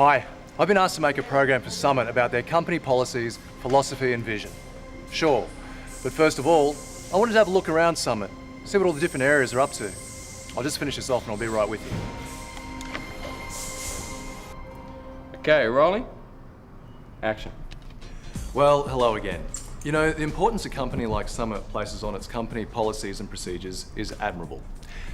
Hi, I've been asked to make a program for Summit about their company policies, philosophy and vision. Sure, but first of all, I wanted to have a look around Summit, see what all the different areas are up to. I'll just finish this off and I'll be right with you. Okay, rolling. Action. Well, hello again. You know, the importance a company like Summit places on its company policies and procedures is admirable.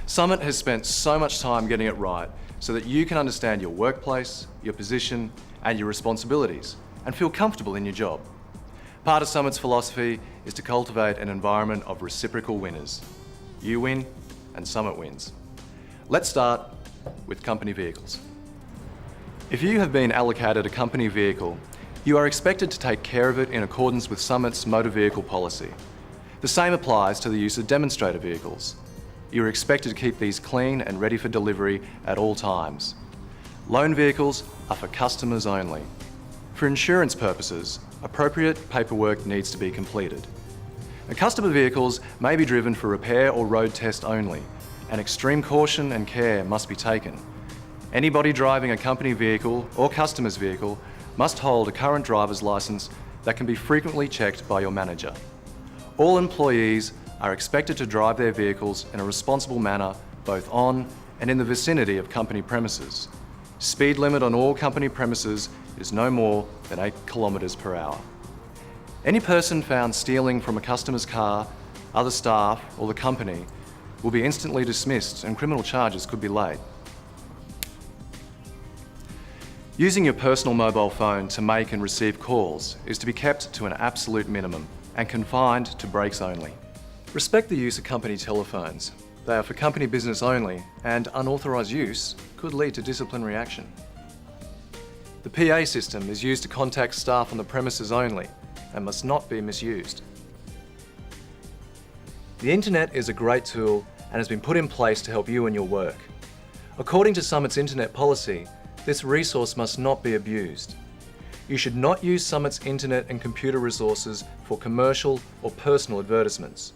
Summit has spent so much time getting it right so that you can understand your workplace, your position, and your responsibilities, and feel comfortable in your job. Part of Summit's philosophy is to cultivate an environment of reciprocal winners. You win, and Summit wins. Let's start with company vehicles. If you have been allocated a company vehicle, you are expected to take care of it in accordance with Summit's motor vehicle policy. The same applies to the use of demonstrator vehicles. You are expected to keep these clean and ready for delivery at all times. Loan vehicles are for customers only. For insurance purposes, appropriate paperwork needs to be completed. And customer vehicles may be driven for repair or road test only, and extreme caution and care must be taken. Anybody driving a company vehicle or customer's vehicle must hold a current driver's license that can be frequently checked by your manager. All employees are expected to drive their vehicles in a responsible manner, both on and in the vicinity of company premises. Speed limit on all company premises is no more than 8 kilometres per hour. Any person found stealing from a customer's car, other staff, or the company will be instantly dismissed and criminal charges could be laid. Using your personal mobile phone to make and receive calls is to be kept to an absolute minimum and confined to breaks only. Respect the use of company telephones. They are for company business only, and unauthorised use could lead to disciplinary action. The PA system is used to contact staff on the premises only and must not be misused. The internet is a great tool and has been put in place to help you in your work. According to Summit's internet policy, this resource must not be abused. You should not use Summit's internet and computer resources for commercial or personal advertisements,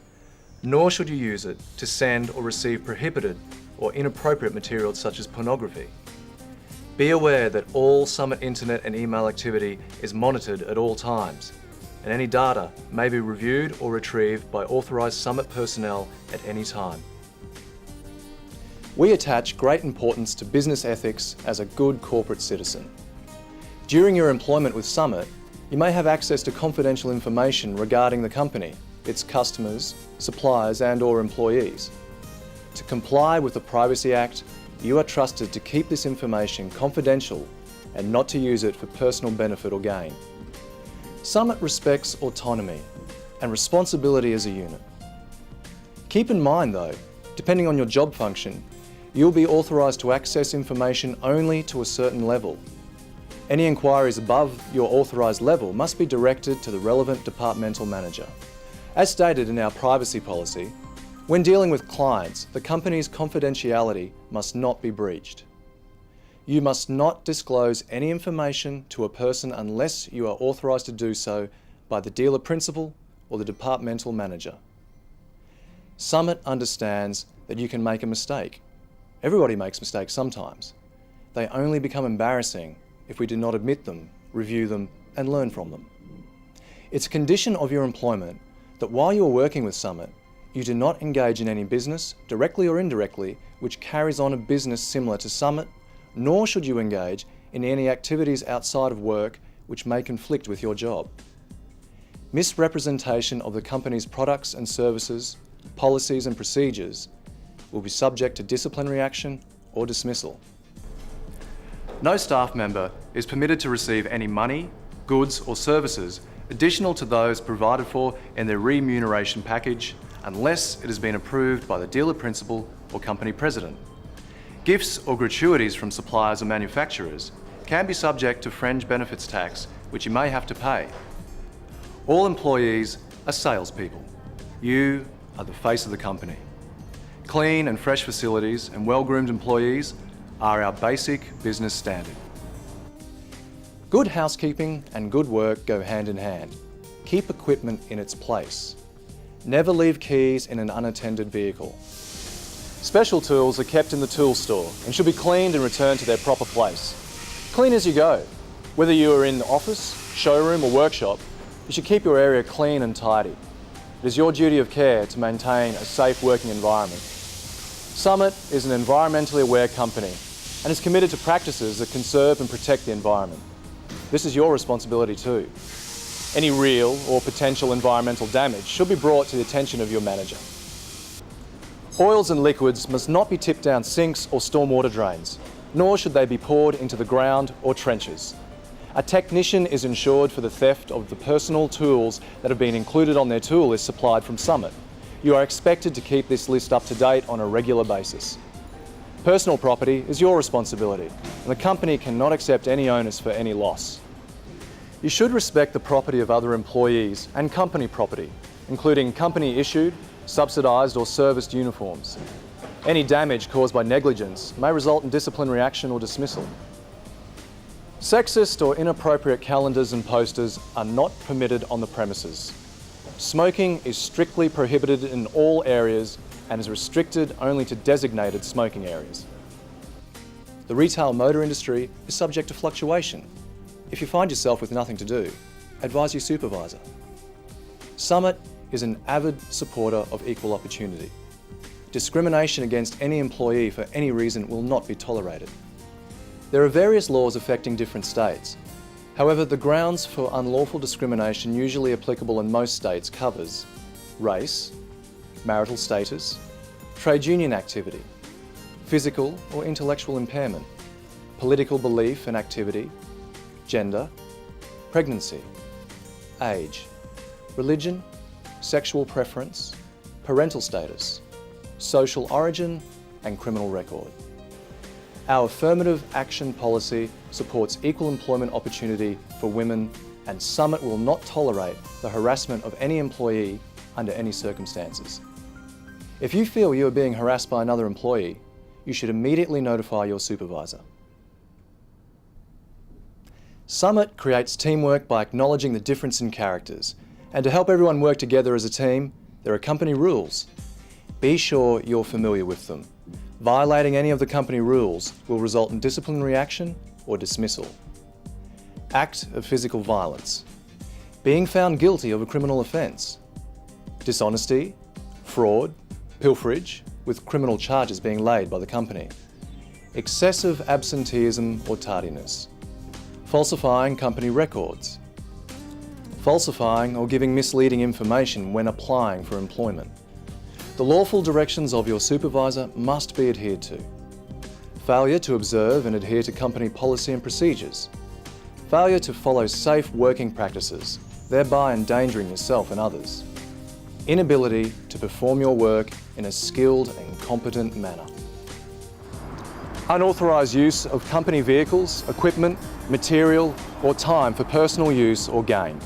nor should you use it to send or receive prohibited or inappropriate materials such as pornography. Be aware that all Summit internet and email activity is monitored at all times, and any data may be reviewed or retrieved by authorised Summit personnel at any time. We attach great importance to business ethics as a good corporate citizen. During your employment with Summit, you may have access to confidential information regarding the company, its customers, suppliers and/or employees. To comply with the Privacy Act, you are trusted to keep this information confidential and not to use it for personal benefit or gain. Summit respects autonomy and responsibility as a unit. Keep in mind though, depending on your job function, you'll be authorised to access information only to a certain level. Any inquiries above your authorised level must be directed to the relevant departmental manager. As stated in our privacy policy, when dealing with clients, the company's confidentiality must not be breached. You must not disclose any information to a person unless you are authorised to do so by the dealer principal or the departmental manager. Summit understands that you can make a mistake. Everybody makes mistakes sometimes. They only become embarrassing if we do not admit them, review them, and learn from them. It's a condition of your employment that while you are working with Summit, you do not engage in any business, directly or indirectly, which carries on a business similar to Summit, nor should you engage in any activities outside of work which may conflict with your job. Misrepresentation of the company's products and services, policies and procedures will be subject to disciplinary action or dismissal. No staff member is permitted to receive any money, goods or services additional to those provided for in their remuneration package unless it has been approved by the dealer principal or company president. Gifts or gratuities from suppliers or manufacturers can be subject to fringe benefits tax, which you may have to pay. All employees are salespeople. You are the face of the company. Clean and fresh facilities and well-groomed employees are our basic business standard. Good housekeeping and good work go hand in hand. Keep equipment in its place. Never leave keys in an unattended vehicle. Special tools are kept in the tool store and should be cleaned and returned to their proper place. Clean as you go. Whether you are in the office, showroom or workshop, you should keep your area clean and tidy. It is your duty of care to maintain a safe working environment. Summit is an environmentally aware company and is committed to practices that conserve and protect the environment. This is your responsibility too. Any real or potential environmental damage should be brought to the attention of your manager. Oils and liquids must not be tipped down sinks or stormwater drains, nor should they be poured into the ground or trenches. A technician is insured for the theft of the personal tools that have been included on their tool list supplied from Summit. You are expected to keep this list up to date on a regular basis. Personal property is your responsibility, and the company cannot accept any onus for any loss. You should respect the property of other employees and company property, including company-issued, subsidised or serviced uniforms. Any damage caused by negligence may result in disciplinary action or dismissal. Sexist or inappropriate calendars and posters are not permitted on the premises. Smoking is strictly prohibited in all areas and is restricted only to designated smoking areas. The retail motor industry is subject to fluctuation. If you find yourself with nothing to do, advise your supervisor. Summit is an avid supporter of equal opportunity. Discrimination against any employee for any reason will not be tolerated. There are various laws affecting different states. However, the grounds for unlawful discrimination usually applicable in most states covers race, marital status, trade union activity, physical or intellectual impairment, political belief and activity, gender, pregnancy, age, religion, sexual preference, parental status, social origin and criminal record. Our affirmative action policy supports equal employment opportunity for women, and Summit will not tolerate the harassment of any employee under any circumstances. If you feel you are being harassed by another employee, you should immediately notify your supervisor. Summit creates teamwork by acknowledging the difference in characters, and to help everyone work together as a team, there are company rules. Be sure you're familiar with them. Violating any of the company rules will result in disciplinary action or dismissal. Act of physical violence. Being found guilty of a criminal offence. Dishonesty, fraud, pilferage, with criminal charges being laid by the company. Excessive absenteeism or tardiness. Falsifying company records. Falsifying or giving misleading information when applying for employment. The lawful directions of your supervisor must be adhered to. Failure to observe and adhere to company policy and procedures. Failure to follow safe working practices, thereby endangering yourself and others. Inability to perform your work in a skilled and competent manner. Unauthorised use of company vehicles, equipment, material or time for personal use or gain.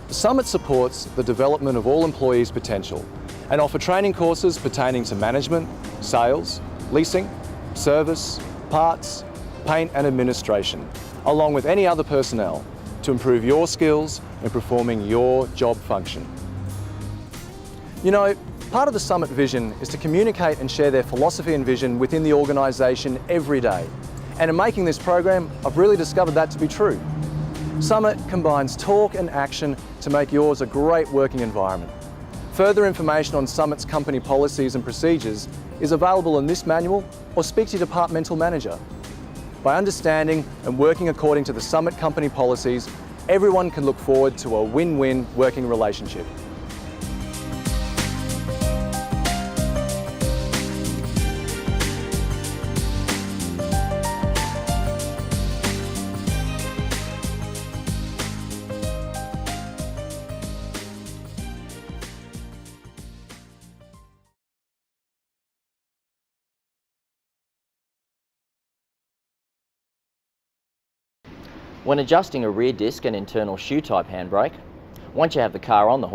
The Summit supports the development of all employees' potential and offer training courses pertaining to management, sales, leasing, service, parts, paint and administration, along with any other personnel to improve your skills in performing your job function. You know, part of the Summit vision is to communicate and share their philosophy and vision within the organisation every day. And in making this program, I've really discovered that to be true. Summit combines talk and action to make yours a great working environment. Further information on Summit's company policies and procedures is available in this manual or speak to your departmental manager. By understanding and working according to the Summit company policies, everyone can look forward to a win-win working relationship. When adjusting a rear disc and internal shoe type handbrake, once you have the car on the